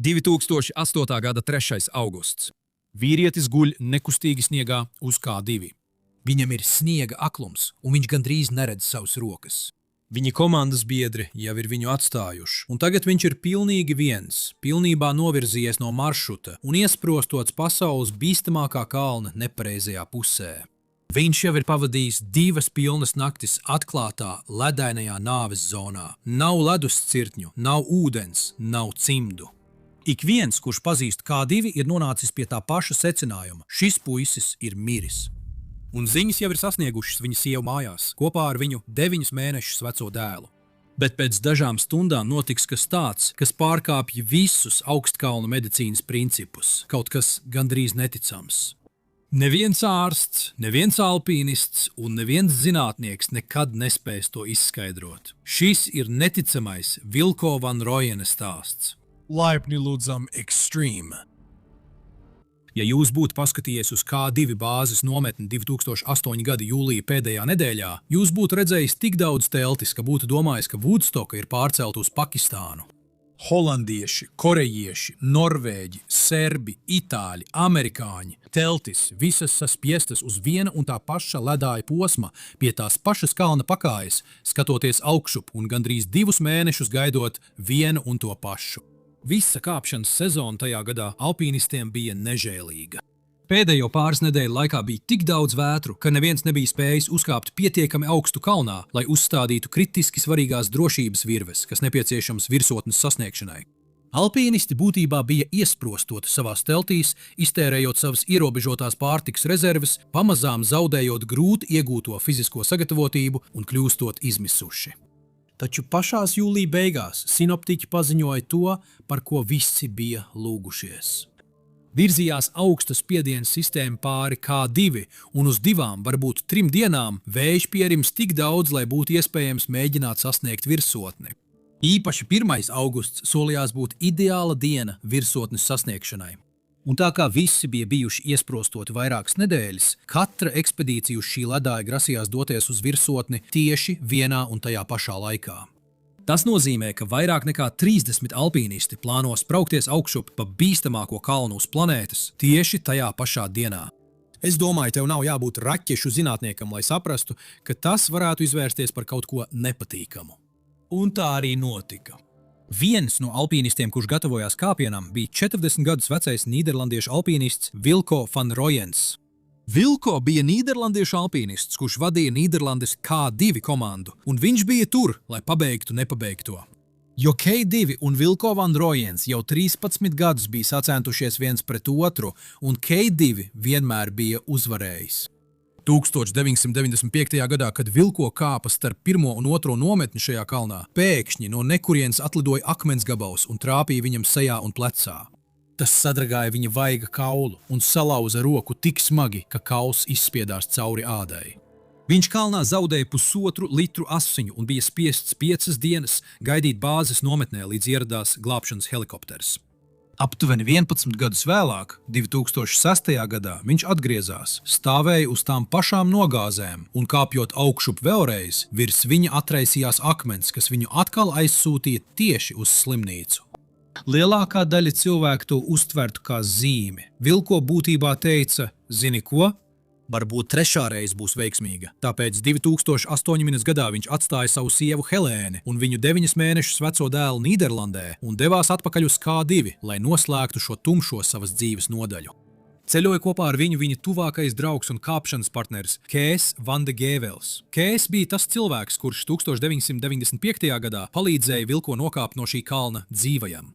2008. gada 3. augusts. Vīrietis guļ nekustīgi sniegā uz K2. Viņam ir sniega aklums, un viņš gandrīz neredz savas rokas. Viņa komandas biedri jau ir viņu atstājuši, un tagad viņš ir pilnīgi viens, pilnībā novirzījies no maršruta un iesprostots pasaules bīstamākā kalna nepareizajā pusē. Viņš jau ir pavadījis 2 pilnas naktis atklātā, ledainajā nāves zonā. Nav ledus cirtņu, nav ūdens, nav cimdu. Ik viens, kurš pazīst K2, ir nonācis pie tā paša secinājuma. Šis puisis ir miris. Un ziņas jau ir sasniegušas viņa sievu mājās, kopā ar viņu 9 mēnešus veco dēlu. Bet pēc dažām stundām notiks kas tāds, kas pārkāpj visus augstkalnu medicīnas principus, kaut kas gandrīz neticams. Neviens ārsts, neviens alpīnists un neviens zinātnieks nekad nespēs to izskaidrot. Šis ir neticamais Vilko van Rooijena stāsts. Laipni lūdzam Extreme. Ja jūs būtu paskatījies uz K2 bāzes nometni 2008. gada jūlija pēdējā nedēļā, jūs būtu redzējis tik daudz teltis, ka būtu domājis, ka Woodstocka ir pārcelta uz Pakistānu. Holandieši, korejieši, norvēģi, serbi, itāļi, amerikāņi. Teltis visas saspiestas uz viena un tā paša ledāja posma pie tās pašas kalna pakājas, skatoties augšup un gandrīz 2 mēnešus gaidot vienu un to pašu. Visa kāpšanas sezona tajā gadā alpīnistiem bija nežēlīga. Pēdējo pāris nedēļu laikā bija tik daudz vētru, ka neviens nebija spējis uzkāpt pietiekami augstu kalnā, lai uzstādītu kritiski svarīgās drošības virves, kas nepieciešams virsotnes sasniegšanai. Alpīnisti būtībā bija iesprostoti savās teltīs, iztērējot savas ierobežotās pārtikas rezerves, pamazām zaudējot grūti iegūto fizisko sagatavotību un kļūstot izmisuši. Taču pašās jūlija beigās sinoptiķi paziņoja to, par ko visi bija lūgušies. Virzījās augsta spiediena sistēma pāri K2, un uz 2, varbūt 3 dienām vējš pierims tik daudz, lai būtu iespējams mēģināt sasniegt virsotni. Īpaši 1. augusts solījās būt ideāla diena virsotnes sasniegšanai. Un tā kā visi bija bijuši iesprostoti vairākas nedēļas, katra ekspedīcija uz šī ledāja grasījās doties uz virsotni tieši vienā un tajā pašā laikā. Tas nozīmē, ka vairāk nekā 30 alpīnisti plāno spraukties augšup pa bīstamāko kalnu uz planētas tieši tajā pašā dienā. Es domāju, tev nav jābūt raķešu zinātniekam, lai saprastu, ka tas varētu izvērsties par kaut ko nepatīkamu. Un tā arī notika. Viens no alpīnistiem, kurš gatavojās kāpienam, bija 40 gadus vecais nīderlandiešu alpīnists Vilko van Rooijens. Vilko bija nīderlandiešu alpīnists, kurš vadīja Nīderlandes K2 komandu, un viņš bija tur, lai pabeigtu nepabeigto. Jo K2 un Vilko van Rooijens jau 13 gadus bija sacentušies viens pret otru, un K2 vienmēr bija uzvarējis. 1995. gadā, kad Vilko kāpa starp 1. un 2. nometni šajā kalnā, pēkšņi no nekurienes atlidoja akmens gabals un trāpīja viņam sejā un plecā. Tas sadragāja viņa vaiga kaulu un salauza roku tik smagi, ka kauls izspiedās cauri ādai. Viņš kalnā zaudēja 1,5 litru asiņu un bija spiests 5 dienas gaidīt bāzes nometnē, līdz ieradās glābšanas helikopters. Aptuveni 11 gadus vēlāk, 2006. gadā, viņš atgriezās, stāvēja uz tām pašām nogāzēm un kāpjot augšup vēlreiz, virs viņa atraisījās akmens, kas viņu atkal aizsūtīja tieši uz slimnīcu. Lielākā daļa cilvēku to uztvertu kā zīmi. Vilko būtībā teica, zini ko? Varbūt 3. reize būs veiksmīga. Tāpēc 2008. gadā viņš atstāja savu sievu Helēni un viņu 9 mēnešus veco dēlu Nīderlandē un devās atpakaļ uz K2, lai noslēgtu šo tumšo savas dzīves nodaļu. Ceļoja kopā ar viņu viņa tuvākais draugs un kāpšanas partneris Kees van de Gevels. Kees bija tas cilvēks, kurš 1995. gadā palīdzēja Vilko nokāpt no šī kalna dzīvajam.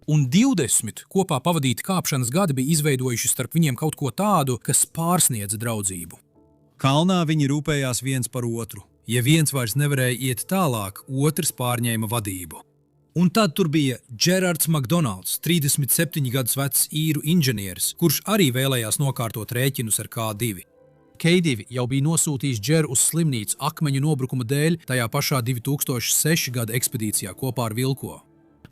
Un 20 kopā pavadīti kāpšanas gadi bija izveidojuši starp viņiem kaut ko tādu, kas pārsniedza draudzību. Kalnā viņi rūpējās viens par otru. Ja viens vairs nevarēja iet tālāk, otrs pārņēma vadību. Un tad tur bija Gerards McDonalds, 37 gadus vecs īru inženieris, kurš arī vēlējās nokārtot rēķinus ar K2. K2 jau bija nosūtījis Džeru uz slimnīcu akmeņu nobrukuma dēļ tajā pašā 2006. gada ekspedīcijā kopā ar Vilko.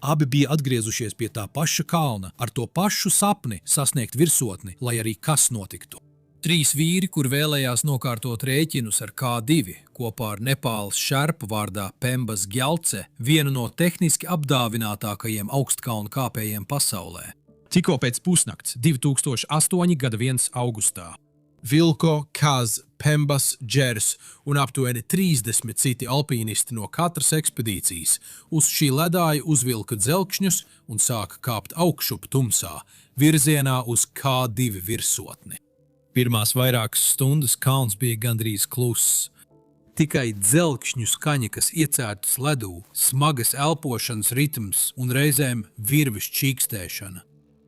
Abi bija atgriezušies pie tā paša kalna, ar to pašu sapni sasniegt virsotni, lai arī kas notiktu. Trīs vīri, kur vēlējās nokārtot rēķinus ar K2, kopā ar Nepāles šerpu vārdā Pembas Gjalce, vienu no tehniski apdāvinātākajiem augstkalnu kāpējiem pasaulē. Tikko pēc pusnakts 2008. gada 1. augustā. Vilko, Kaz, Pembas, Džers un aptuveni 30 citi alpīnisti no katras ekspedīcijas uz šī ledāja uzvilka dzelkšņus un sāka kāpt augšup tumsā, virzienā uz K2 virsotni. Pirmās vairākas stundas kalns bija gandrīz kluss. Tikai dzelkšņu skaņa, kas iecērtas ledū, smagas elpošanas ritms un reizēm virves čīkstēšana.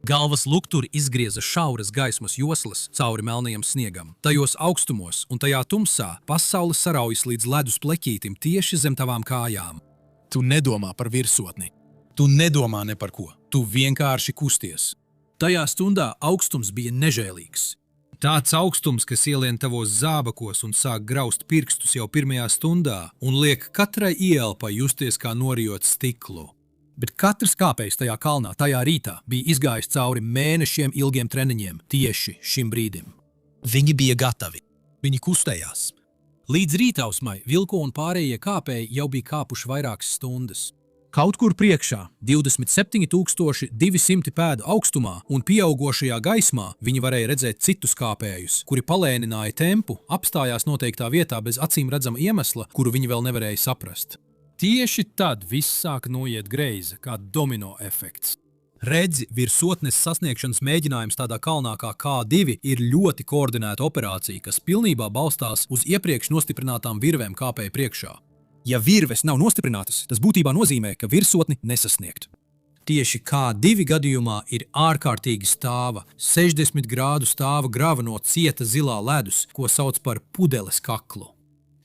Galvas lukturi izgrieza šauras gaismas joslas cauri melnajam sniegam. Tajos augstumos un tajā tumsā pasaule saraujas līdz ledus pleķītim tieši zem tavām kājām. Tu nedomā par virsotni. Tu nedomā ne par ko. Tu vienkārši kusties. Tajā stundā augstums bija nežēlīgs. Tāds augstums, kas ielien tavos zābakos un sāk graust pirkstus jau pirmajā stundā un liek katrai ieelpai justies kā norijot stiklu. Bet katrs kāpējs tajā kalnā, tajā rītā, bija izgājis cauri mēnešiem ilgiem treniņiem tieši šim brīdim. Viņi bija gatavi. Viņi kustējās. Līdz rītausmai Vilko un pārējie kāpēji jau bija kāpuši vairākas stundas. Kaut kur priekšā, 27,200 pēdu augstumā un pieaugošajā gaismā viņi varēja redzēt citus kāpējus, kuri palēnināja tempu, apstājās noteiktā vietā bez acīm redzama iemesla, kuru viņi vēl nevarēja saprast. Tieši tad viss sāka noiet greizi, kā domino efekts. Redzi, virsotnes sasniegšanas mēģinājums tādā kalnā kā K2 ir ļoti koordinēta operācija, kas pilnībā balstās uz iepriekš nostiprinātām virvēm kāpēja priekšā. Ja virves nav nostiprinātas, tas būtībā nozīmē, ka virsotni nesasniegt. Tieši K2 gadījumā ir ārkārtīgi stāva, 60 grādu stāva grava no cieta zilā ledus, ko sauc par pudeles kaklu.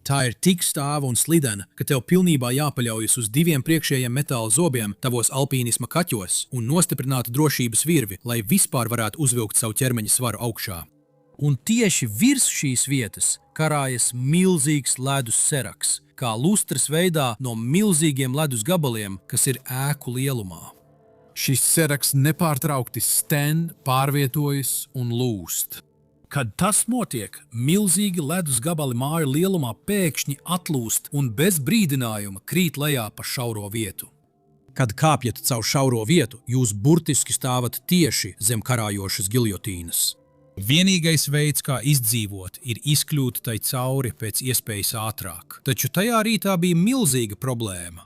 Tā ir tik stāva un slidena, ka tev pilnībā jāpaļaujas uz 2 priekšējiem metāla zobiem tavos alpīnisma kaķos un nostiprinātu drošības virvi, lai vispār varētu uzvilkt savu ķermeņa svaru augšā. Un tieši virs šīs vietas karājas milzīgs ledus seraks, kā lustras veidā no milzīgiem ledus gabaliem, kas ir ēku lielumā. šis seraks nepārtraukti sten, pārvietojas un lūst. Kad tas notiek, milzīgi ledus gabali māju lielumā pēkšņi atlūst un bez brīdinājuma krīt lejā pa šauro vietu. Kad kāpjat caur šauro vietu, jūs burtiski stāvat tieši zem karājošas giljotīnas. Vienīgais veids, kā izdzīvot, ir izkļūt tai cauri pēc iespējas ātrāk. Taču tajā rītā bija milzīga problēma.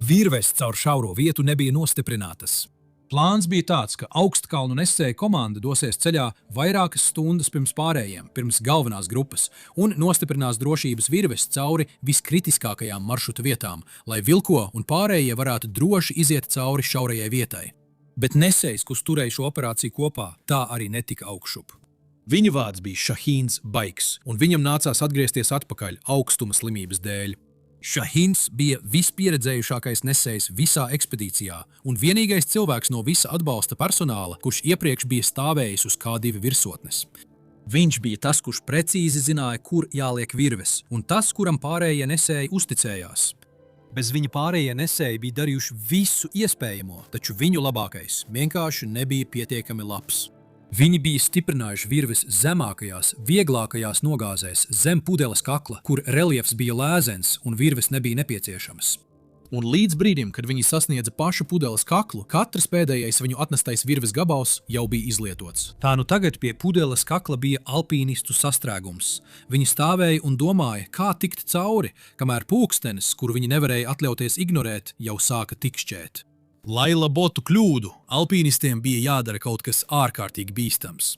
Virves caur šauro vietu nebija nostiprinātas. Plāns bija tāds, ka augstkalnu nesēja komanda dosies ceļā vairākas stundas pirms pārējiem, pirms galvenās grupas, un nostiprinās drošības virves cauri viskritiskākajām maršruta vietām, lai Vilko un pārējie varētu droši iziet cauri šaurajai vietai. Bet nesējs, kurš turēja šo operāciju kopā, tā arī netika augšup. Viņa vārds bija Šahīns Baiks, un viņam nācās atgriezties atpakaļ augstuma slimības dēļ. Šahīns bija vispieredzējušākais nesējs visā ekspedīcijā un vienīgais cilvēks no visa atbalsta personāla, kurš iepriekš bija stāvējis uz K2 virsotnes. Viņš bija tas, kurš precīzi zināja, kur jāliek virves, un tas, kuram pārējie nesēji uzticējās. Bez viņa pārējie nesēji bija darījuši visu iespējamo, taču viņu labākais vienkārši nebija pietiekami labs. Viņi bija stiprinājuši virves zemākajās, vieglākajās nogāzēs zem pudeles kakla, kur reliefs bija lēzens un virves nebija nepieciešamas. Un līdz brīdim, kad viņi sasniedza pašu pudeles kaklu, katrs pēdējais viņu atnestais virves gabals jau bija izlietots. Tā nu tagad pie pudeles kakla bija alpīnistu sastrēgums. Viņi stāvēja un domāja, kā tikt cauri, kamēr pulkstenis, kuru viņi nevarēja atļauties ignorēt, jau sāka tikšķēt. Lai labotu kļūdu, alpīnistiem bija jādara kaut kas ārkārtīgi bīstams.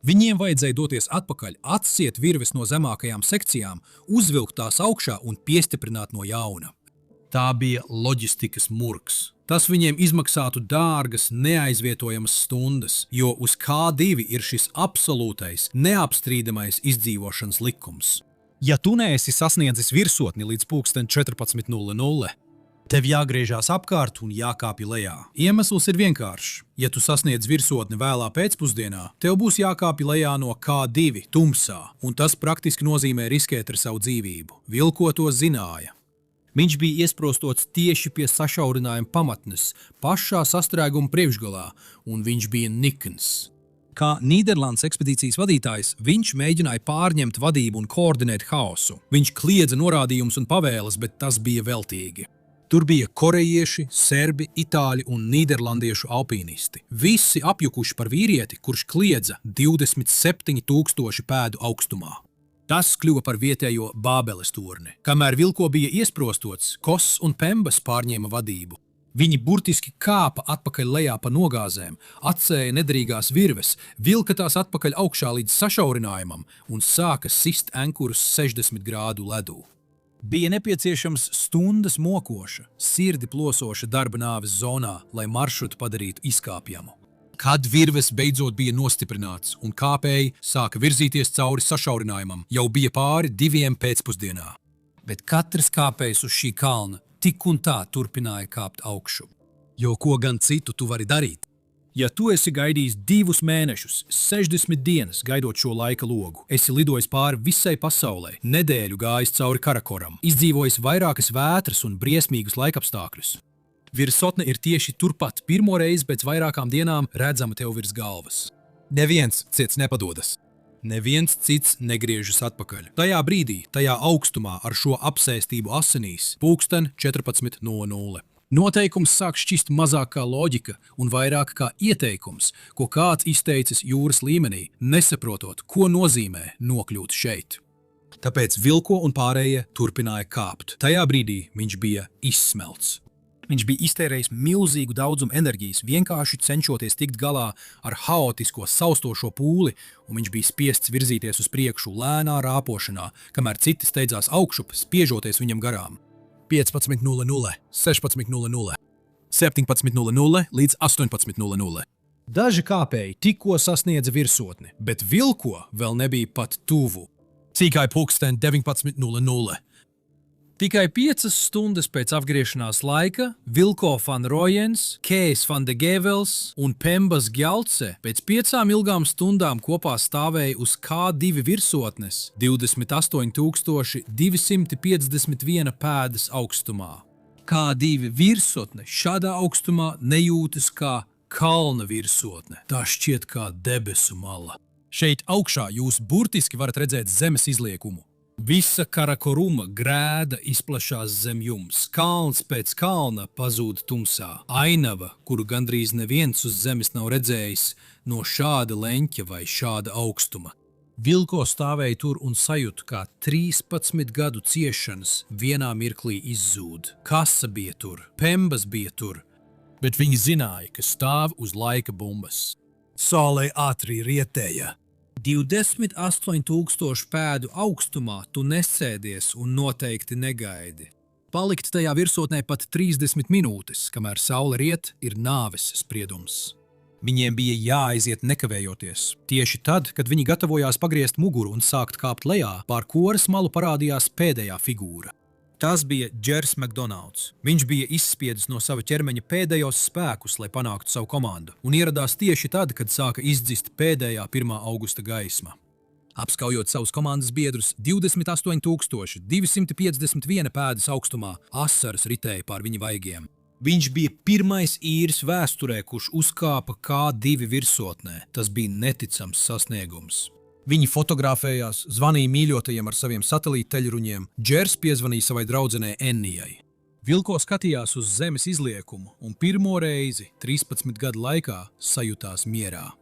Viņiem vajadzēja doties atpakaļ, atsiet virves no zemākajām sekcijām, uzvilkt tās augšā un piestiprināt no jauna. Tā bija loģistikas murgs. Tas viņiem izmaksātu dārgas, neaizvietojamas stundas, jo uz K2 ir šis absolūtais, neapstrīdamais izdzīvošanas likums. Ja tu neesi sasniedzis virsotni līdz pulksten 14:00, tev jāgriežās apkārt un jākāpj lejā. Iemesls ir vienkāršs. Ja tu sasniedz virsotni vēlā pēcpusdienā, tev būs jākāpj lejā no K2 tumsā, un tas praktiski nozīmē riskēt ar savu dzīvību. Vilko to zināja. Viņš bija iesprostots tieši pie sašaurinājuma pamatnes, pašā sastrēguma priekšgalā, un viņš bija nikns. Kā Nīderlandes ekspedīcijas vadītājs, viņš mēģināja pārņemt vadību un koordinēt haosu. Viņš kliedza norādījumus un pavēles, bet tas bija veltīgi. Tur bija korejieši, serbi, itāļi un nīderlandiešu alpīnisti. Visi apjukuši par vīrieti, kurš kliedza 27,000 pēdu augstumā. Tas kļuva par vietējo Bābeles torni. Kamēr Vilko bija iesprostots, Koss un Pembas pārņēma vadību. Viņi burtiski kāpa atpakaļ lejā pa nogāzēm, atcēja nederīgās virves, vilka tās atpakaļ augšā līdz sašaurinājumam un sāka sist enkurus 60 grādu ledū. Bija nepieciešams stundas mokoša, sirdi plosoša darba nāves zonā, lai maršrutu padarītu izkāpjamu. Kad virves beidzot bija nostiprināts un kāpēji sāka virzīties cauri sašaurinājumam, jau bija pāri 2 pēcpusdienā. Bet katrs kāpējs uz šī kalna tik un tā turpināja kāpt augšu. Jo ko gan citu tu vari darīt? Ja tu esi gaidījis 2 mēnešus, 60 dienas gaidot šo laika logu, esi lidojis pāri visai pasaulē, nedēļu gājis cauri Karakoram, izdzīvojis vairākas vētras un briesmīgus laikapstākļus. Virsotne ir tieši turpat pirmo reizi pēc vairākām dienām redzama tev virs galvas. Neviens cits nepadodas. Neviens cits negriežas atpakaļ. Tajā brīdī, tajā augstumā ar šo apsēstību asinīs, pulksten 14:00. Noteikums sāk šķist mazāk kā loģika un vairāk kā ieteikums, ko kāds izteicis jūras līmenī, nesaprotot, ko nozīmē nokļūt šeit. Tāpēc Vilko un pārējie turpināja kāpt. Tajā brīdī viņš bija izsmelts. Viņš bija iztērējis milzīgu daudzumu enerģijas, vienkārši cenšoties tikt galā ar haotisko, saustošo pūli, un viņš bija spiests virzīties uz priekšu lēnā rāpošanā, kamēr citi steidzās augšup, spiežoties viņam garām. 15:00, 16:00, 17:00 līdz 18:00. Daži kāpēji tikko sasniedza virsotni, bet Vilko vēl nebija pat tuvu. Tikai pulksten 19:00. Tikai 5 stundas pēc apgriešanās laika Vilko van Rooijens, Kees van de Gevels un Pembas Gjaltse pēc 5 ilgām stundām kopā stāvēja uz K2 virsotnes 28,251 pēdas augstumā. K2 virsotne šādā augstumā nejūtas kā kalna virsotne. Tā šķiet kā debesu mala. Šeit augšā jūs burtiski varat redzēt zemes izliekumu. Visa Karakoruma grēda izplašās zem jums. Kalns pēc kalna pazūd tumsā. Ainava, kuru gandrīz neviens uz zemes nav redzējis, no šāda leņķa vai šāda augstuma. Vilko stāvēja tur un sajūta, kā 13 gadu ciešanas vienā mirklī izzūd. Kasa bija tur, Pembas bija tur, bet viņi zināja, ka stāv uz laika bumbas. Saulē ātri rietēja. 28,000 pēdu augstumā tu nesēdies un noteikti negaidi. Palikt tajā virsotnē pat 30 minūtes, kamēr saule riet, ir nāves spriedums. Viņiem bija jāaiziet nekavējoties. Tieši tad, kad viņi gatavojās pagriezt muguru un sākt kāpt lejā, pār koras malu parādījās pēdējā figūra. Tas bija Džers Makdonalds. Viņš bija izspiedis no sava ķermeņa pēdējos spēkus, lai panāktu savu komandu, un ieradās tieši tad, kad sāka izdzist pēdējā 1. augusta gaisma. Apskaujot savus komandas biedrus 28,251 pēdas augstumā, asaras ritēja pār viņa vaigiem. Viņš bija pirmais īris vēsturē, kurš uzkāpa K2 virsotnē. Tas bija neticams sasniegums. Viņi fotografējās, zvanīja mīļotajiem ar saviem satelīta teļruņiem. Džers piezvanīja savai draudzenei Ennijai. Vilko skatījās uz zemes izliekumu un pirmo reizi 13 gadu laikā sajūtās mierā.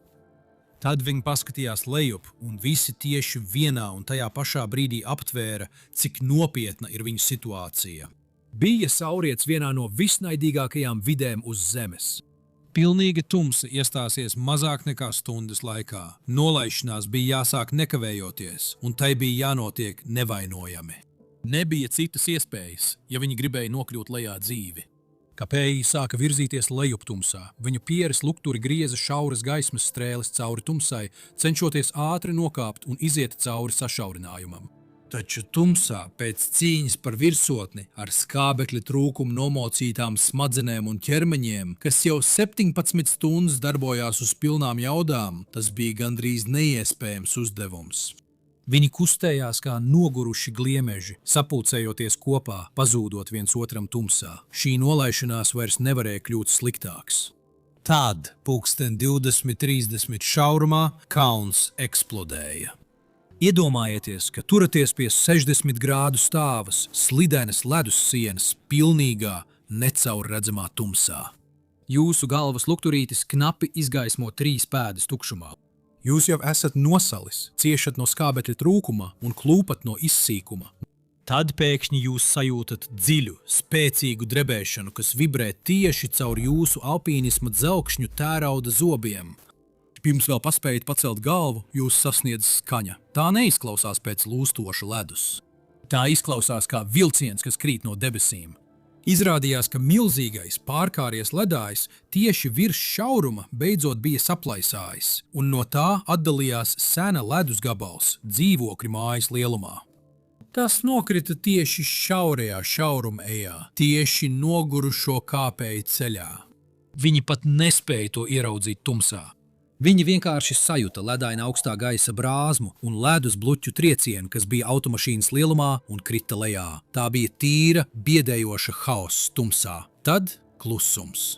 Tad viņi paskatījās lejup un visi tieši vienā un tajā pašā brīdī aptvēra, cik nopietna ir viņu situācija. Bija sauriets vienā no visnaidīgākajām vidēm uz zemes. Pilnīga tumsa iestāsies mazāk nekā stundas laikā. Nolaišanās bija jāsāk nekavējoties, un tai bija jānotiek nevainojami. Nebija citas iespējas, ja viņi gribēja nokļūt lejā dzīvi. Kāpēji sāka virzīties lejup tumsā. Viņu pieres lukturi grieza šauras gaismas strēles cauri tumsai, cenšoties ātri nokāpt un iziet cauri sašaurinājumam. Taču tumsā pēc cīņas par virsotni ar skābekļa trūkumu nomocītām smadzenēm un ķermeņiem, kas jau 17 stundas darbojās uz pilnām jaudām, tas bija gandrīz neiespējams uzdevums. Viņi kustējās kā noguruši gliemeži, sapulcējoties kopā, pazūdot viens otram tumsā. Šī nolaišanās vairs nevarēja kļūt sliktāks. Tad, 20:30 šaurumā, kalns eksplodēja. Iedomājieties, ka turaties pie 60 grādu stāvas, slidenes ledus sienas, pilnīgā, necaurredzamā tumsā. Jūsu galvas lukturītis knapi izgaismo 3 pēdas tukšumā. Jūs jau esat nosalis, ciešat no skābekļa trūkuma un klūpat no izsīkuma. Tad pēkšņi jūs sajūtat dziļu, spēcīgu drebēšanu, kas vibrē tieši caur jūsu alpīnisma dzelkšņu tērauda zobiem. Pirms vēl paspējat pacelt galvu, jūs sasniedz skaņa. Tā neizklausās pēc lūstoša ledus. Tā izklausās kā vilciens, kas krīt no debesīm. Izrādījās, ka milzīgais pārkāries ledājs tieši virs šauruma beidzot bija saplaisājis, un no tā atdalījās sena ledus gabals dzīvokļu mājas lielumā. Tas nokrita tieši šaurajā šauruma ejā, tieši nogurušo kāpēju ceļā. Viņi pat nespēja to ieraudzīt tumsā. Viņi vienkārši sajuta ledaina augstā gaisa brāzmu un ledus bluķu triecienu, kas bija automašīnas lielumā un krita lejā. Tā bija tīra, biedējoša haoss tumsā. Tad klusums.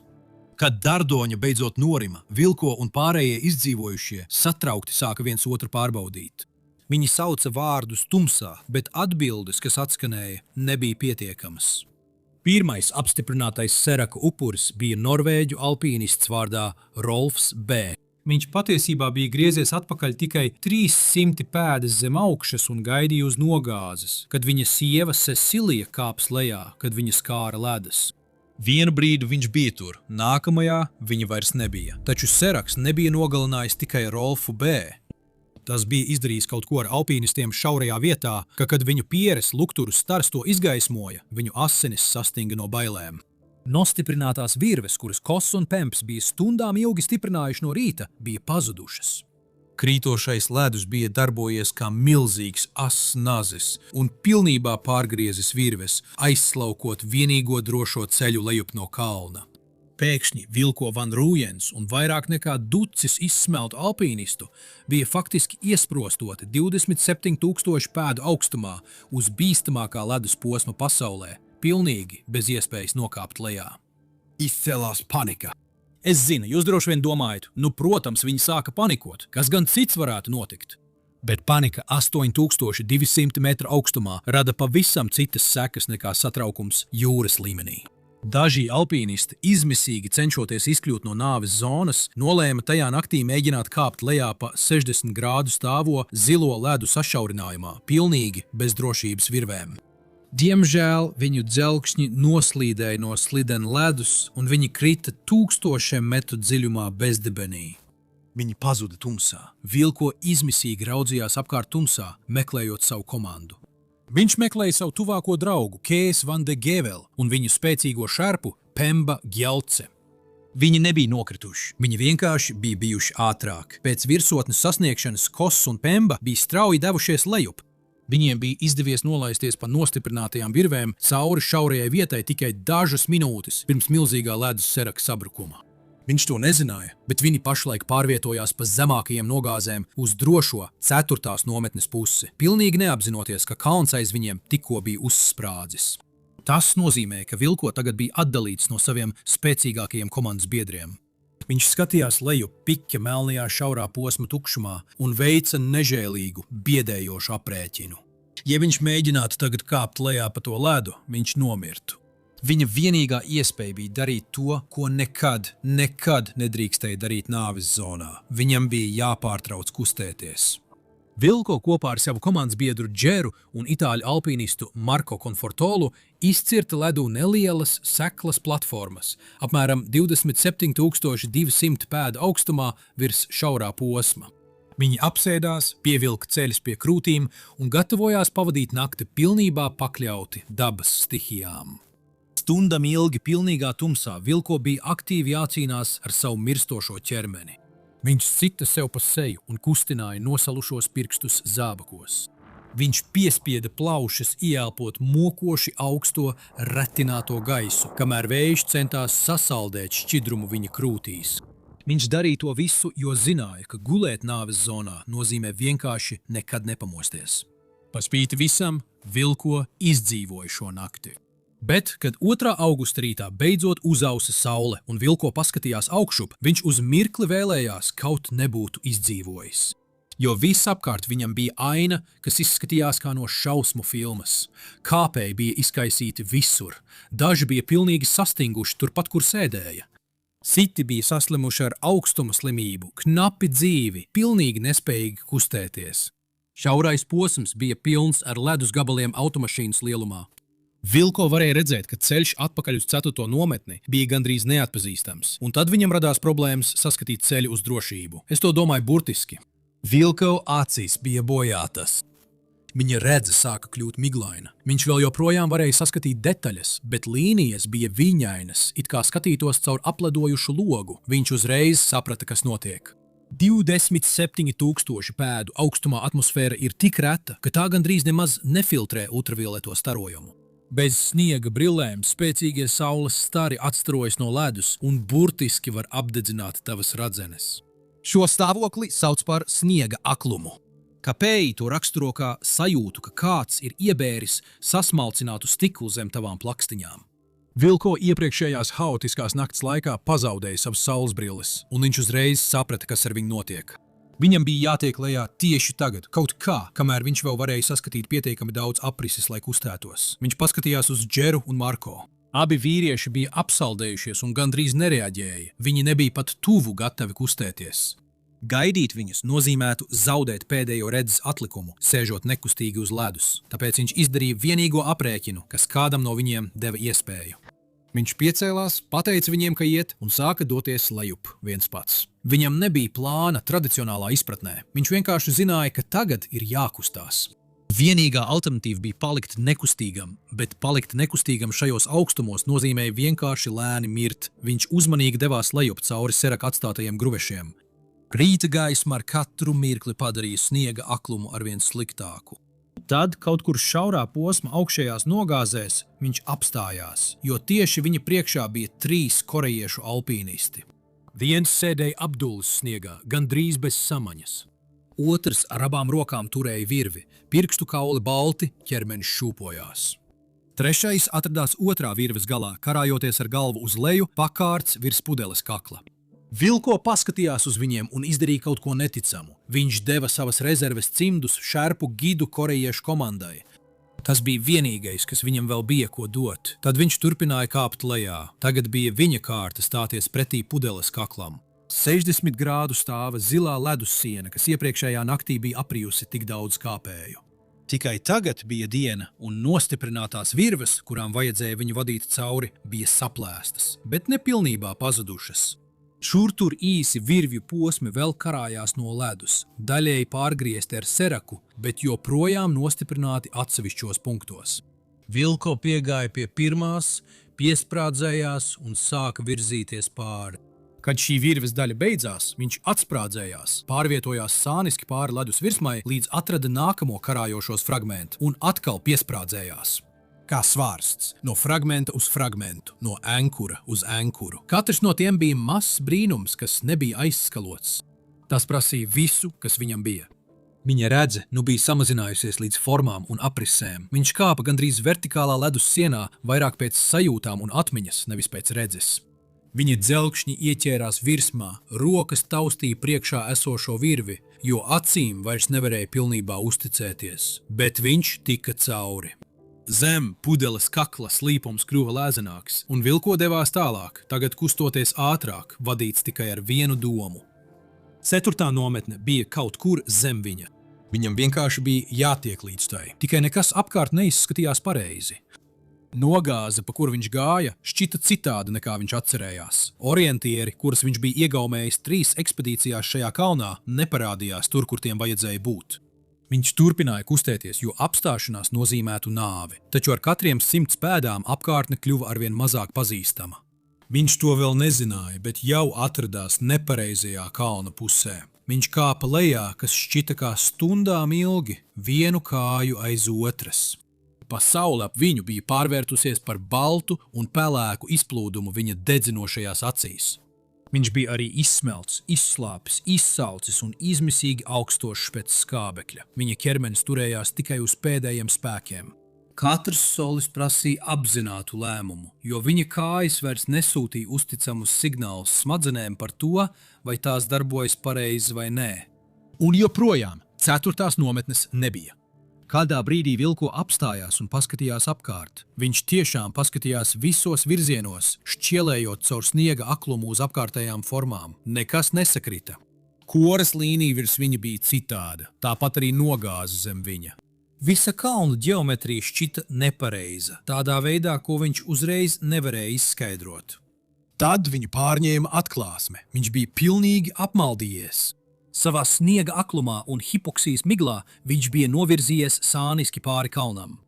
Kad dardoņa beidzot norima, Vilko un pārējie izdzīvojušie satraukti sāka viens otru pārbaudīt. Viņi sauca vārdus tumsā, bet atbildes, kas atskanēja, nebija pietiekamas. Pirmais apstiprinātais Seraka upuris bija norvēģu alpīnists vārdā Rolfs B. Viņš patiesībā bija griezies atpakaļ tikai 300 pēdas zem augšas un gaidīja uz nogāzes, kad viņa sieva Cecilija kāps lejā, kad viņa skāra ledus. Vienu brīdi viņš bija tur, nākamajā viņa vairs nebija. Taču Seraks nebija nogalinājis tikai Rolfu B. Tas bija izdarījis kaut ko ar alpīnistiem šaurajā vietā, ka, kad viņu pieres lukturu stars to izgaismoja, viņu asinis sastinga no bailēm. Nostiprinātās virves, kuras Koss un Pemps bija stundām ilgi stiprinājuši no rīta, bija pazudušas. Krītošais ledus bija darbojies kā milzīgs ass nazis un pilnībā pārgriezis virves, aizslaukot vienīgo drošo ceļu lejup no kalna. Pēkšņi Vilko van Rūjens un vairāk nekā ducis izsmeltu alpīnistu bija faktiski iesprostoti 27,000 pēdu augstumā uz bīstamākā ledus posma pasaulē, pilnīgi bez iespējas nokāpt lejā. Izcēlās panika. Es zinu, jūs droši vien domājat, protams, viņi sāka panikot, kas gan cits varētu notikt. Bet panika 8200 metru augstumā rada pavisam citas sekas nekā satraukums jūras līmenī. Daži alpīnisti, izmisīgi cenšoties izkļūt no nāves zonas, nolēma tajā naktī mēģināt kāpt lejā pa 60 grādu stāvo zilo ledu sašaurinājumā, pilnīgi bez drošības virvēm. Diemžēl viņu dzelkšņi noslīdēja no slidena ledus, un viņi krita 1000 metru dziļumā bezdibenī. Viņi pazuda tumsā. Vilko izmisīgi raudzījās apkārt tumsā, meklējot savu komandu. Viņš meklēja savu tuvāko draugu, Kees van de Gevel, un viņu spēcīgo šerpu, Pemba Gjelce. Viņi nebija nokrituši, viņi vienkārši bija bijuši ātrāk. Pēc virsotnes sasniegšanas Koss un Pemba bija strauji devušies lejup. Viņiem bija izdevies nolaisties pa nostiprinātajām virvēm cauri šaurajai vietai tikai dažas minūtes pirms milzīgā ledus Seraka sabrukuma. Viņš to nezināja, bet viņi pašlaik pārvietojās pa zemākajiem nogāzēm uz drošo 4. nometnes pusi, pilnīgi neapzinoties, ka kalns aiz viņiem tikko bija uzsprādzis. Tas nozīmē, ka Vilko tagad bija atdalīts no saviem spēcīgākajiem komandas biedriem. Viņš skatījās leju piķa melnajā šaurā posma tukšumā un veica nežēlīgu, biedējošu aprēķinu. Ja viņš mēģinātu tagad kāpt lejā pa to ledu, viņš nomirtu. Viņa vienīgā iespēja bija darīt to, ko nekad nedrīkstēja darīt nāves zonā. Viņam bija jāpārtrauc kustēties. Vilko kopā ar savu komandas biedru Džeru un itāļu alpīnistu Marko Confortolu izcirta ledū nelielas seklas platformas, apmēram 27,200 pēdu augstumā virs šaurā posma. Viņi apsēdās, pievilka ceļus pie krūtīm un gatavojās pavadīt nakti pilnībā pakļauti dabas stihijām. Stundam ilgi pilnīgā tumsā Vilko bija aktīvi jācīnās ar savu mirstošo ķermeni. Viņš sita sev pa seju un kustināja nosalušos pirkstus zābakos. Viņš piespieda plaušas ieelpot mokoši augsto, retināto gaisu, kamēr vējš centās sasaldēt šķidrumu viņa krūtīs. Viņš darīja to visu, jo zināja, ka gulēt nāves zonā nozīmē vienkārši nekad nepamosties. Pa spīti visam, Vilko izdzīvoja šo nakti. Bet, kad 2. augusta rītā beidzot uzausa saule un Vilko paskatījās augšup, viņš uz mirkli vēlējās kaut nebūtu izdzīvojis. Jo visapkārt viņam bija aina, kas izskatījās kā no šausmu filmas. Kāpēji bija izkaisīti visur, daži bija pilnīgi sastinguši turpat, kur sēdēja. Citi bija saslimuši ar augstuma slimību, knapi dzīvi, pilnīgi nespējīgi kustēties. Šaurais posms bija pilns ar ledus gabaliem automašīnas lielumā. Vilko varēja redzēt, ka ceļš atpakaļ uz 4. nometni bija gandrīz neatpazīstams, un tad viņam radās problēmas saskatīt ceļu uz drošību. Es to domāju burtiski. Vilko acīs bija bojātas. Viņa redze sāka kļūt miglaina. Viņš vēl joprojām varēja saskatīt detaļas, bet līnijas bija viņainas, it kā skatītos caur apledojušu logu. Viņš uzreiz saprata, kas notiek. 27,000 pēdu augstumā atmosfēra ir tik reta, ka tā gandrīz nemaz nefiltrē ultravioleto starojumu. Bez sniega brillēm spēcīgie saules stari atstarojas no ledus un burtiski var apdedzināt tavas radzenes. Šo stāvokli sauc par sniega aklumu. Kāpēji to raksturo kā sajūtu, ka kāds ir iebēris sasmalcinātu stiklu zem tavām plakstiņām. Vilko iepriekšējās haotiskās nakts laikā pazaudēja savas saulesbrilles, un viņš uzreiz saprata, kas ar viņu notiek. Viņam bija jātiek lejā tieši tagad, kaut kā, kamēr viņš vēl varēja saskatīt pietiekami daudz aprises, lai kustētos. Viņš paskatījās uz Džeru un Marko. Abi vīrieši bija apsaldējušies un gandrīz nereaģēja. Viņi nebija pat tuvu gatavi kustēties. Gaidīt viņus nozīmētu zaudēt pēdējo redzes atlikumu, sēžot nekustīgi uz ledus. Tāpēc viņš izdarīja vienīgo aprēķinu, kas kādam no viņiem deva iespēju. Viņš piecēlās, pateica viņiem, ka iet, un sāka doties lejup viens pats. Viņam nebija plāna tradicionālā izpratnē. Viņš vienkārši zināja, ka tagad ir jākustās. Vienīgā alternatīva bija palikt nekustīgam, bet palikt nekustīgam šajos augstumos nozīmēja vienkārši lēni mirt. Viņš uzmanīgi devās lejup cauri Seraka atstātajiem gruvešiem. Rīta gaisma ar katru mirkli padarīja sniega aklumu arvien sliktāku. Tad, kaut kur šaurā posma augšējās nogāzēs, viņš apstājās, jo tieši viņa priekšā bija 3 korejiešu alpīnisti. Viens sēdēja apdulis sniegā, gandrīz bez samaņas. Otrs ar abām rokām turēja virvi, pirkstu kauli balti, ķermenis šūpojās. Trešais atradās otrā virves galā, karājoties ar galvu uz leju, pakārts virs pudeles kakla. Vilko paskatījās uz viņiem un izdarīja kaut ko neticamu. Viņš deva savas rezerves cimdus šerpu gidu korejiešu komandai. Tas bija vienīgais, kas viņam vēl bija ko dot. Tad viņš turpināja kāpt lejā. Tagad bija viņa kārta stāties pretī pudeles kaklam. 60 grādu stāva zilā ledus siena, kas iepriekšējā naktī bija aprijusi tik daudz kāpēju. Tikai tagad bija diena, un nostiprinātās virves, kurām vajadzēja viņu vadīt cauri, bija saplēstas, bet nepilnībā pazudušas. Šur tur īsi virvju posmi vēl karājās no ledus, daļēji pārgriezti ar seraku, bet joprojām nostiprināti atsevišķos punktos. Vilko piegāja pie pirmās, piesprādzējās un sāka virzīties pāri. Kad šī virves daļa beidzās, viņš atsprādzējās, pārvietojās sāniski pāri ledus virsmai, līdz atrada nākamo karājošos fragmentu un atkal piesprādzējās. Kā svārsts, no fragmenta uz fragmentu, no ankura uz ankuru. Katrs no tiem bija mazs brīnums, kas nebija aizskalots. Tas prasīja visu, kas viņam bija. Viņa redze nu bija samazinājusies līdz formām un aprisēm. Viņš kāpa gandrīz vertikālā ledus sienā, vairāk pēc sajūtām un atmiņas, nevis pēc redzes. Viņa dzelkšņi ieķērās virsmā, rokas taustīja priekšā esošo virvi, jo acīm vairs nevarēja pilnībā uzticēties. Bet viņš tika cauri. Zem pudeles kakla slīpums kļuva lēzenāks, un Vilko devās tālāk, tagad kustoties ātrāk, vadīts tikai ar vienu domu. 4. nometne bija kaut kur zem viņa. Viņam vienkārši bija jātiek līdz tai, tikai nekas apkārt neizskatījās pareizi. Nogāze, pa kuru viņš gāja, šķita citādi nekā viņš atcerējās. Orientieri, kurus viņš bija iegaumējis 3 ekspedīcijās šajā kalnā, neparādījās tur, kur tiem vajadzēja būt. Viņš turpināja kustēties, jo apstāšanās nozīmētu nāvi, taču ar katriem 100 pēdām apkārtne kļuva arvien mazāk pazīstama. Viņš to vēl nezināja, bet jau atradās nepareizajā kalna pusē. Viņš kāpa lejā, kas šķita kā stundām ilgi, vienu kāju aiz otras. Pasaule ap viņu bija pārvērtusies par baltu un pelēku izplūdumu viņa dedzinošajās acīs. Viņš bija arī izsmelts, izslāpis, izsalcis un izmisīgi augstošs pēc skābekļa. Viņa ķermenis turējās tikai uz pēdējiem spēkiem. Katrs solis prasīja apzinātu lēmumu, jo viņa kājas vairs nesūtīja uzticamus signālus smadzenēm par to, vai tās darbojas pareizi vai nē. Un joprojām ceturtās nometnes nebija. Kādā brīdī Vilko apstājās un paskatījās apkārt. Viņš tiešām paskatījās visos virzienos, šķielējot caur sniega aklumu uz apkārtējām formām. Nekas nesakrita. Koras līnija virs viņa bija citāda, tāpat arī nogāze zem viņa. Visa kalnu ģeometrija šķita nepareiza, tādā veidā, ko viņš uzreiz nevarēja izskaidrot. Tad viņu pārņēma atklāsme. Viņš bija pilnīgi apmaldījies. Savā sniega aklumā un hipoksijas miglā viņš bija novirzījies sāniski pāri kalnam.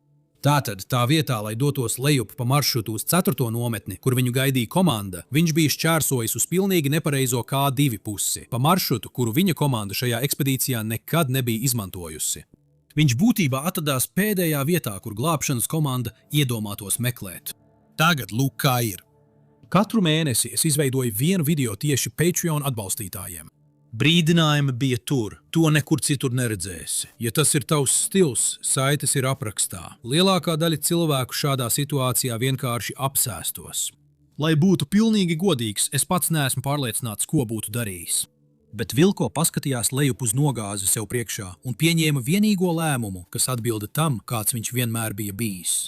Tātad tā vietā, lai dotos lejup pa maršrutu uz 4. nometni, kur viņu gaidīja komanda, viņš bija šķērsojis uz pilnīgi nepareizo K2 pusi, pa maršrutu, kuru viņa komanda šajā ekspedīcijā nekad nebija izmantojusi. Viņš būtībā atradās pēdējā vietā, kur glābšanas komanda iedomātos meklēt. Tagad lūk kā ir. Katru mēnesi es izveidoju vienu video tieši Patreon atbalstītājiem. Brīdinājumi bija tur, to nekur citur neredzēsi. Ja tas ir tavs stils, saites ir aprakstā. Lielākā daļa cilvēku šādā situācijā vienkārši apsēstos. Lai būtu pilnīgi godīgs, es pats neesmu pārliecināts, ko būtu darījis. Bet Vilko paskatījās lejup uz nogāzi sev priekšā un pieņēma vienīgo lēmumu, kas atbilda tam, kāds viņš vienmēr bija bijis.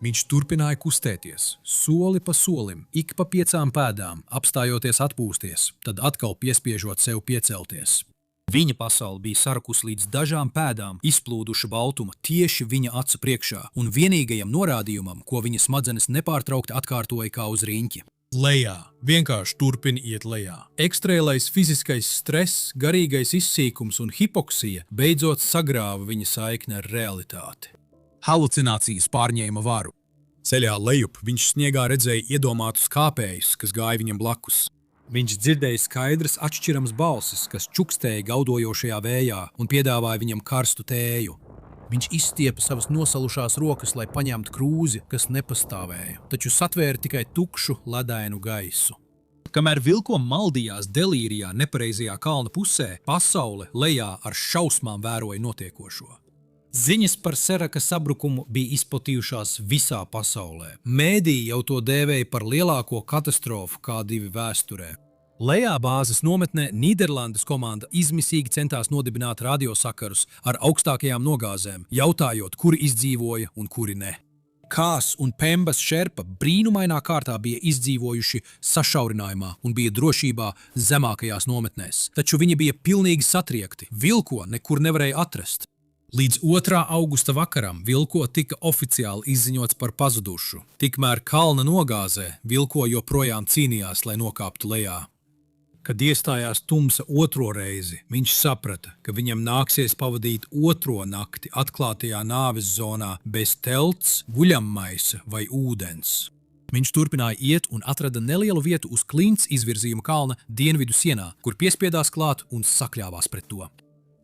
Viņš turpināja kustēties, soli pa solim, ik pa 5 pēdām, apstājoties atpūsties, tad atkal piespiežot sev piecelties. Viņa pasaule bija sarkus līdz dažām pēdām izplūduša baltuma tieši viņa acu priekšā un vienīgajam norādījumam, ko viņa smadzenes nepārtraukti atkārtoja kā uz riņķi. Lejā, vienkārši turpini iet lejā. Ekstrēlais fiziskais stress, garīgais izsīkums un hipoksija beidzot sagrāva viņa saikni ar realitāti. Halucinācijas pārņēma varu. Ceļā lejup viņš sniegā redzēja iedomātus kāpējus, kas gāja viņam blakus. Viņš dzirdēja skaidras atšķirams balsis, kas čukstēja gaudojošajā vējā un piedāvāja viņam karstu tēju. Viņš izstiepa savas nosalušās rokas, lai paņemtu krūzi, kas nepastāvēja, taču satvēra tikai tukšu, ledainu gaisu. Kamēr Vilko maldījās delīrijā nepareizajā kalna pusē, pasaule lejā ar šausmām vēroja notiekošo. Ziņas par Seraka sabrukumu bija izplatījušās visā pasaulē. Mēdī jau to dēvēja par lielāko katastrofu K2 vēsturē. Lejā bāzes nometnē Nīderlandes komanda izmisīgi centās nodibināt radiosakarus ar augstākajām nogāzēm, jautājot, kuri izdzīvoja un kuri ne. Kās un Pembas šerpa brīnumainā kārtā bija izdzīvojuši sašaurinājumā un bija drošībā zemākajās nometnēs, taču viņi bija pilnīgi satriekti. Vilko nekur nevarēja atrast. Līdz 2. augusta vakaram Vilko tika oficiāli izziņots par pazudušu. Tikmēr kalna nogāzē Vilko joprojām cīnījās, lai nokāptu lejā. Kad iestājās tumsa 2. reizi, viņš saprata, ka viņam nāksies pavadīt 2. nakti atklātajā nāves zonā bez telts, guļammaisa vai ūdens. Viņš turpināja iet un atrada nelielu vietu uz klints izvirzījuma kalna dienvidu sienā, kur piespiedās klāt un sakļāvās pret to.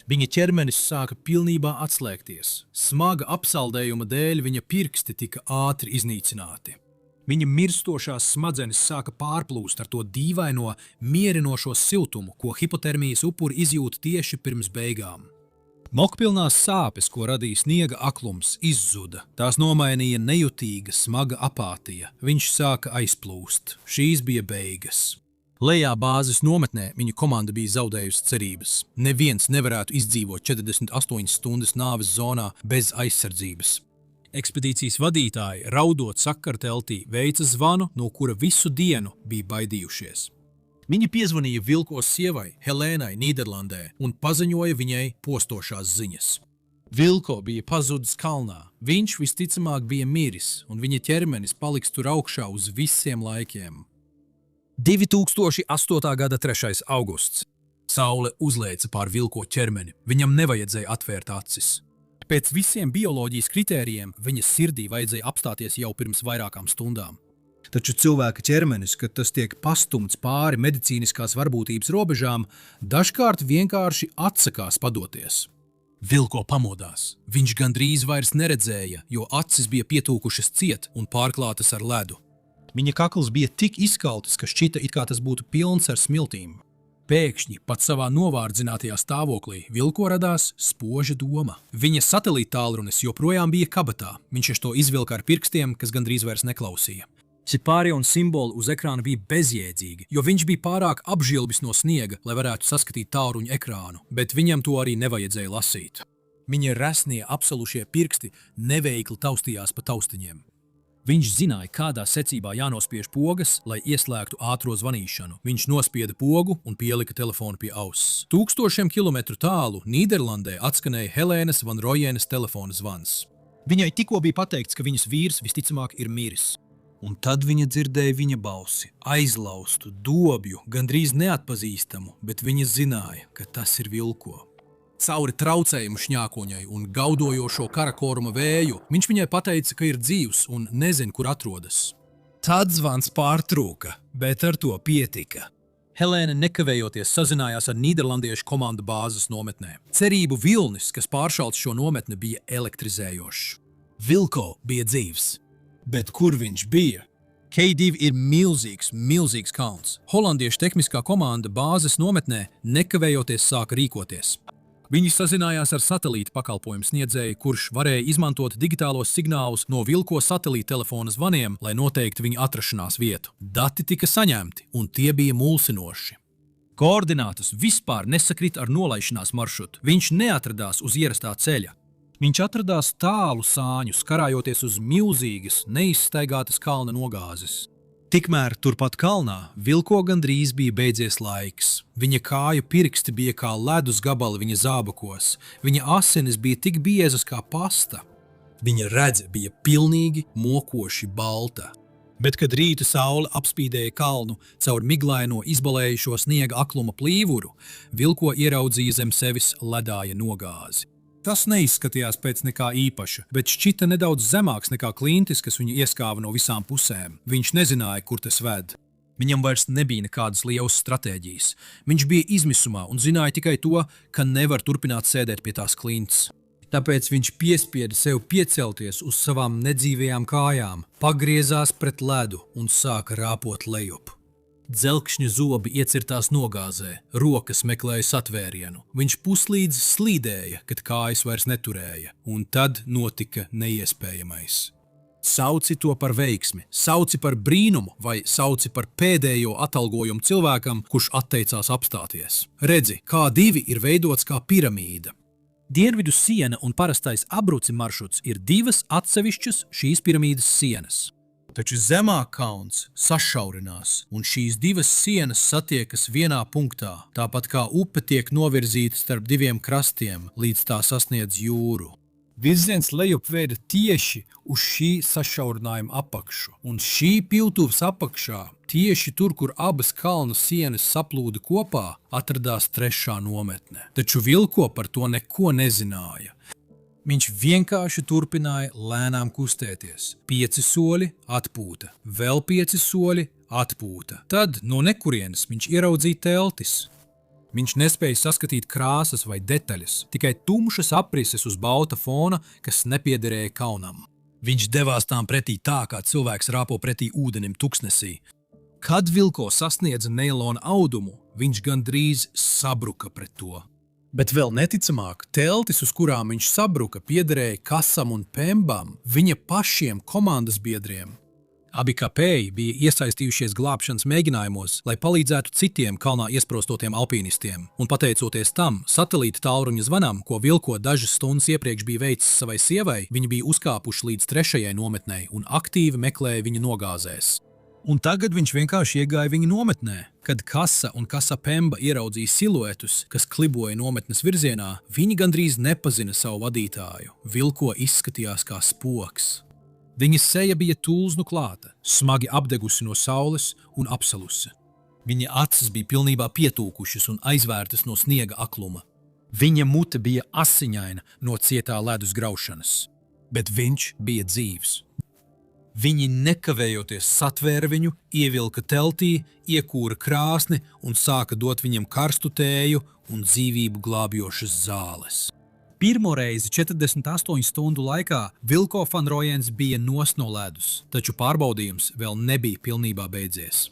Viņa ķermenis sāka pilnībā atslēgties. Smaga apsaldējuma dēļ viņa pirksti tika ātri iznīcināti. Viņa mirstošās smadzenes sāka pārplūst ar to dīvaino, mierinošo siltumu, ko hipotermijas upuri izjūta tieši pirms beigām. Mokpilnās sāpes, ko radīja sniega aklums, izzuda. Tās nomainīja nejutīga, smaga apātija. Viņš sāka aizplūst. Šīs bija beigas. Lejā bāzes nometnē viņa komanda bija zaudējusi cerības. Neviens nevarētu izdzīvot 48 stundas nāves zonā bez aizsardzības. Ekspedīcijas vadītāji, raudot sakarteltī, veica zvanu, no kura visu dienu bija baidījušies. Viņi piezvanīja Vilko sievai, Helēnai, Nīderlandē un paziņoja viņai postošās ziņas. Vilko bija pazudis kalnā. Viņš visticamāk bija miris, un viņa ķermenis paliks tur augšā uz visiem laikiem. 2008. gada 3. augusts. Saule uzlēca pār Vilko ķermeni. Viņam nevajadzēja atvērt acis. Pēc visiem bioloģijas kritērijiem viņa sirdī vajadzēja apstāties jau pirms vairākām stundām. Taču cilvēka ķermenis, kad tas tiek pastumts pāri medicīniskās varbūtības robežām, dažkārt vienkārši atsakās padoties. Vilko pamodās. Viņš gandrīz vairs neredzēja, jo acis bija pietūkušas ciet un pārklātas ar ledu. Viņa kakls bija tik izkaltis, ka šķita, it kā tas būtu pilns ar smiltīm. Pēkšņi, pat savā novārdzinātajā stāvoklī, Vilko radās spoža doma. Viņa satelīta tālrunis joprojām bija kabatā. Viņš to izvilka ar pirkstiem, kas gandrīz vairs neklausīja. Sipāriona simboli uz ekrāna bija bezjēdzīgi, jo viņš bija pārāk apžilbis no sniega, lai varētu saskatīt tālruņa ekrānu, bet viņam to arī nevajadzēja lasīt. Viņa resnie, apsalušie pirksti neveikli taustījās pa taustiņiem. Viņš zināja, kādā secībā jānospiež pogas, lai ieslēgtu ātro zvanīšanu. Viņš nospieda pogu un pielika telefonu pie auss. 1000 kilometru tālu Nīderlandē atskanēja Helēnas van Rojenes telefona zvans. Viņai tikko bija pateikts, ka viņas vīrs visticamāk ir miris. Un tad viņa dzirdēja viņa balsi, aizlaustu, dobju, gandrīz neatpazīstamu, bet viņa zināja, ka tas ir Vilko. Cauri traucējumu šņākoņai un gaudojošo karakoruma vēju viņš viņai pateica, ka ir dzīvs un nezin, kur atrodas. Tad zvans pārtrūka, bet ar to pietika. Helēna nekavējoties sazinājās ar nīderlandiešu komandu bāzes nometnē. Cerību vilnis, kas pāršalts šo nometni, bija elektrizējošs. Vilko bija dzīvs. Bet kur viņš bija? K2 ir milzīgs kalns. Holandiešu tehniskā komanda bāzes nometnē nekavējoties sāka rīkoties. Viņi sazinājās ar satelīta pakalpojumu sniedzēju, kurš varēja izmantot digitālos signālus no Vilko satelīta telefona zvaniem, lai noteiktu viņa atrašanās vietu. Dati tika saņemti, un tie bija mulsinoši. Koordinātas vispār nesakrita ar nolaišanās maršrutu. Viņš neatradās uz ierastā ceļa. Viņš atradās tālu sāņu, karājoties uz milzīgas, neizstaigātas kalna nogāzes. Tikmēr turpat kalnā Vilko gandrīz bija beidzies laiks. Viņa kāju pirksti bija kā ledus gabali viņa zābakos. Viņa asinis bija tik biezas kā pasta. Viņa redze bija pilnīgi mokoši balta. Bet, kad rīta saule apspīdēja kalnu caur miglaino izbalējušo sniega akluma plīvuru, Vilko ieraudzīja zem sevis ledāja nogāzi. Tas neizskatījās pēc nekā īpaša, bet šķita nedaudz zemāks nekā klintis, kas viņu ieskāva no visām pusēm. Viņš nezināja, kur tas ved. Viņam vairs nebija nekādas lielas stratēģijas. Viņš bija izmisumā un zināja tikai to, ka nevar turpināt sēdēt pie tās klints. Tāpēc viņš piespieda sev piecelties uz savām nedzīvajām kājām, pagriezās pret ledu un sāka rāpot lejup. Dzelkšņa zobi iecirtās nogāzē, rokas meklēja satvērienu. Viņš puslīdz slīdēja, kad kājas vairs neturēja, un tad notika neiespējamais. Sauci to par veiksmi, sauci par brīnumu vai sauci par pēdējo atalgojumu cilvēkam, kurš atteicās apstāties. Redzi, K2 ir veidots kā piramīda. Dienvidu siena un parastais abruci maršruts ir divas atsevišķas šīs piramīdas sienas. Taču zemāk kalns sašaurinās, un šīs divas sienas satiekas vienā punktā, tāpat kā upe tiek novirzīta starp diviem krastiem, līdz tā sasniedz jūru. Virziens lejup veda tieši uz šī sašaurinājuma apakšu, un šī piltuvas apakšā, tieši tur, kur abas kalnu sienas saplūda kopā, atradās trešā nometne. Taču Vilko par to neko nezināja. Viņš vienkārši turpināja lēnām kustēties. 5 soļi atpūta, vēl 5 soļi atpūta. Tad no nekurienes viņš ieraudzīja teltis. Viņš nespēja saskatīt krāsas vai detaļas, tikai tumšas aprises uz balta fona, kas nepiederēja kalnam. Viņš devās tām pretī tā, kā cilvēks rāpo pretī ūdenim tuksnesī. Kad Vilko sasniedza neilona audumu, viņš gandrīz sabruka pret to. Bet vēl neticamāk, teltis, uz kurām viņš sabruka, piederēja Kasam un Pembam, viņa pašiem komandas biedriem. Abi kapēji bija iesaistījušies glābšanas mēģinājumos, lai palīdzētu citiem kalnā iesprostotiem alpīnistiem, un pateicoties tam satelīta tālruņa zvanam, ko Vilko dažas stundas iepriekš bija veicis savai sievai, viņi bija uzkāpuši līdz 3. nometnei un aktīvi meklēja viņu nogāzēs. Un tagad viņš vienkārši iegāja viņa nometnē. Kad Kasa un Kasa Pemba ieraudzīja siluetus, kas kliboja nometnes virzienā, viņi gandrīz nepazina savu vadītāju. Vilko izskatījās kā spoks. Viņa seja bija tulznu klāta, smagi apdegusi no saules un apsalusi. Viņa acis bija pilnībā pietūkušas un aizvērtas no sniega akluma. Viņa mute bija asiņaina no cietā ledus graušanas. Bet viņš bija dzīvs. Viņi nekavējoties satvēra viņu, ievilka teltī, iekūra krāsni un sāka dot viņam karstu tēju un dzīvību glābjošas zāles. Pirmo reizi 48 stundu laikā Vilko van Rojens bija nos no ledus, taču pārbaudījums vēl nebija pilnībā beidzies.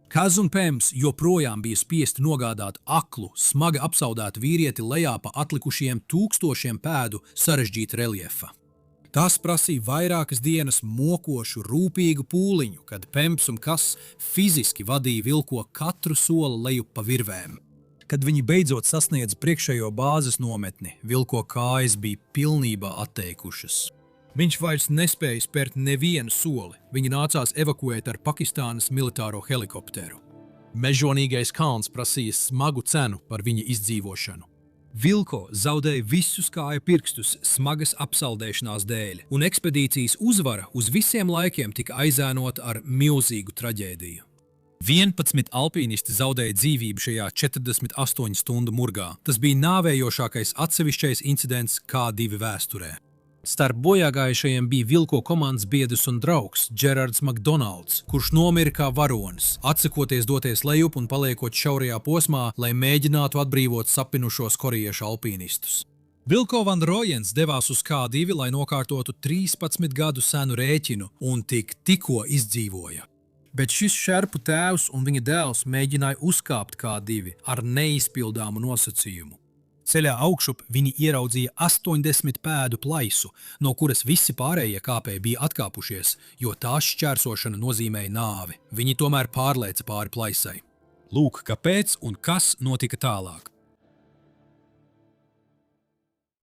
Kaz un Pems joprojām bija spiesti nogādāt aklu, smagi apsaudētu vīrieti lejā pa atlikušiem 1000 pēdu sarežģīta reljefa. Tas prasīja vairākas dienas mokošu, rūpīgu pūliņu, kad Pemps un Kas fiziski vadīja vilko katru soli lejup pa virvēm. Kad viņi beidzot sasniedza priekšējo bāzes nometni, vilko kājas bija pilnībā atteikušas. Viņš vairs nespēja spērt nevienu soli. Viņi nācās evakuēt ar Pakistānas militāro helikopteru. Mežonīgais kalns prasīja smagu cenu par viņa izdzīvošanu. Vilko zaudēja visus kāju pirkstus smagas apsaldēšanās dēļ, un ekspedīcijas uzvara uz visiem laikiem tika aizēnota ar milzīgu traģēdiju. 11 alpīnisti zaudēja dzīvību šajā 48 stundu murgā. Tas bija nāvējošākais atsevišķais incidents K2 vēsturē. Starp bojāgājušajiem bija vilko komandas biedrs un draugs Gerards McDonalds, kurš nomira kā varonis, atsakoties doties lejup un paliekot šaurajā posmā, lai mēģinātu atbrīvot sapinušos korejiešu alpīnistus. Vilko Van Rojens devās uz K2, lai nokārtotu 13 gadu senu rēķinu un tikko izdzīvoja. Bet šis šerpu tēvs un viņa dēls mēģināja uzkāpt K2 ar neizpildāmu nosacījumu. Ceļā augšup viņi ieraudzīja 80 pēdu plaisu, no kuras visi pārējie kāpēji bija atkāpušies, jo tās šķērsošana nozīmēja nāvi. Viņi tomēr pārlēca pāri plaisai. Lūk, kāpēc un kas notika tālāk.